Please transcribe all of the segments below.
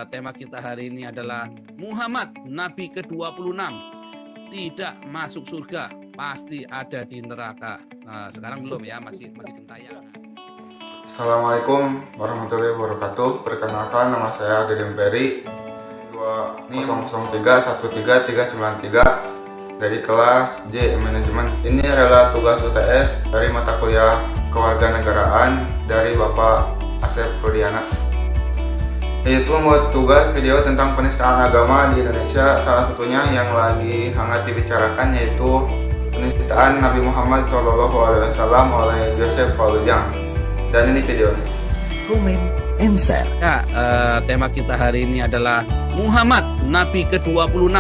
Tema kita hari ini adalah Muhammad Nabi ke-26 tidak masuk surga, pasti ada di neraka. Sekarang belum ya, masih gentayangan. Assalamualaikum warahmatullahi wabarakatuh. Perkenalkan, nama saya Dedeng Peri 2003133393 dari kelas J Manajemen. Ini adalah tugas UTS dari mata kuliah Kewarganegaraan dari Bapak Asep Rudiana, yaitu membuat tugas video tentang penistaan agama di Indonesia. Salah satunya yang lagi hangat dibicarakan yaitu penistaan Nabi Muhammad SAW oleh Joseph Valujang. Dan ini videonya. Komen and share. Tema kita hari ini adalah Muhammad Nabi ke-26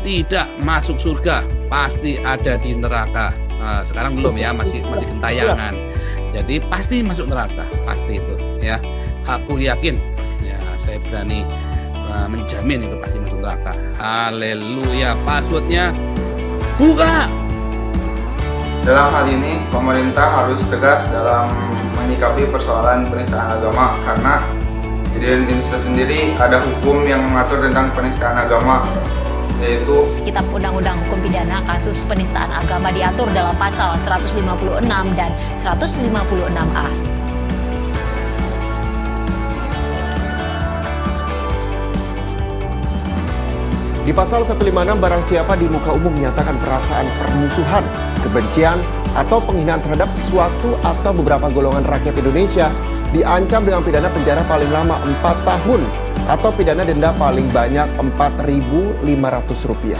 tidak masuk surga, pasti ada di neraka. Sekarang belum ya, masih gentayangan. Jadi pasti masuk neraka, pasti itu ya. Aku yakin ya, saya berani menjamin itu pasti masuk neraka. Haleluya. Passwordnya buka. Dalam hal ini pemerintah harus tegas dalam menyikapi persoalan penistaan agama, karena di Indonesia sendiri ada hukum yang mengatur tentang penistaan agama, yaitu Kitab Undang-Undang Hukum Pidana kasus penistaan agama diatur dalam pasal 156 dan 156A. Di pasal 156, barang siapa di muka umum menyatakan perasaan permusuhan, kebencian, atau penghinaan terhadap suatu atau beberapa golongan rakyat Indonesia diancam dengan pidana penjara paling lama 4 tahun atau pidana denda paling banyak Rp4.500.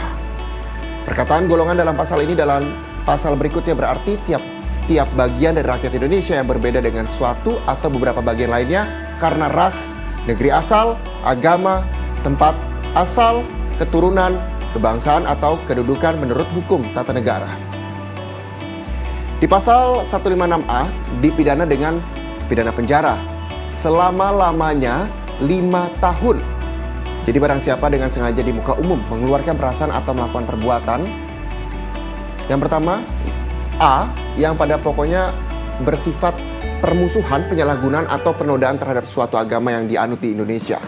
Perkataan golongan dalam pasal ini dalam pasal berikutnya berarti tiap bagian dari rakyat Indonesia yang berbeda dengan suatu atau beberapa bagian lainnya karena ras, negeri asal, agama, tempat asal, keturunan, kebangsaan, atau kedudukan menurut hukum tata negara. Di pasal 156A dipidana dengan pidana penjara selama-lamanya 5 tahun. Jadi barang siapa dengan sengaja di muka umum mengeluarkan perasaan atau melakukan perbuatan, yang pertama A, yang pada pokoknya bersifat permusuhan, penyalahgunaan, atau penodaan terhadap suatu agama yang dianut di Indonesia.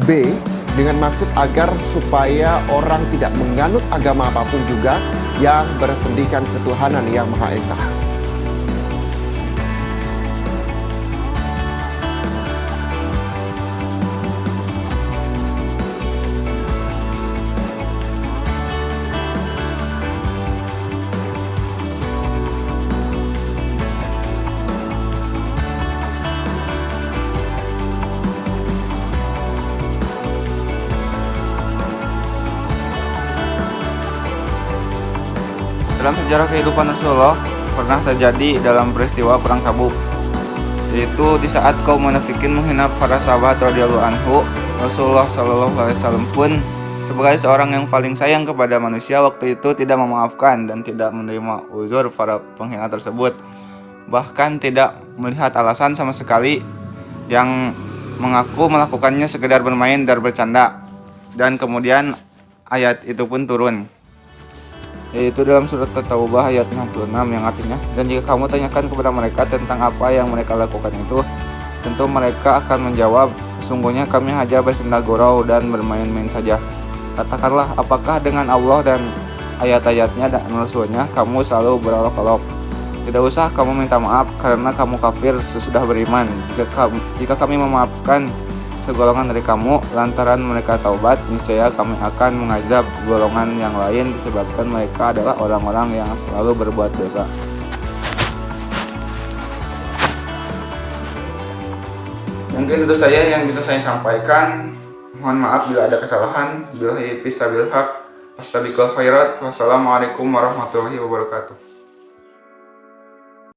B, dengan maksud agar supaya orang tidak menganut agama apapun juga yang bersendikan ketuhanan yang Maha Esa. dalam sejarah kehidupan Rasulullah pernah terjadi dalam peristiwa perang Tabuk, yaitu di saat kaum munafikin menghina para sahabat radhiyallahu anhu. Rasulullah SAW pun sebagai seorang yang paling sayang kepada manusia waktu itu tidak memaafkan dan tidak menerima uzur para penghina tersebut, bahkan tidak melihat alasan sama sekali, yang mengaku melakukannya sekedar bermain dan bercanda. Dan kemudian ayat itu pun turun, yaitu dalam surat At-Taubah ayat 66 yang artinya, dan jika kamu tanyakan kepada mereka tentang apa yang mereka lakukan itu, tentu mereka akan menjawab, sesungguhnya kami hanya bersenda gurau dan bermain-main saja. Katakanlah, apakah dengan Allah dan ayat-ayatnya dan Rasulnya kamu selalu berolok-olok? Tidak usah kamu minta maaf karena kamu kafir sesudah beriman. Jika kami memaafkan segolongan dari kamu lantaran mereka taubat, niscaya kami akan mengazab golongan yang lain disebabkan mereka adalah orang-orang yang selalu berbuat dosa. Mungkin itu saja yang bisa saya sampaikan. Mohon maaf bila ada kesalahan. Billahi fissabil haq. Astabiqul khairat. Wassalamualaikum warahmatullahi wabarakatuh.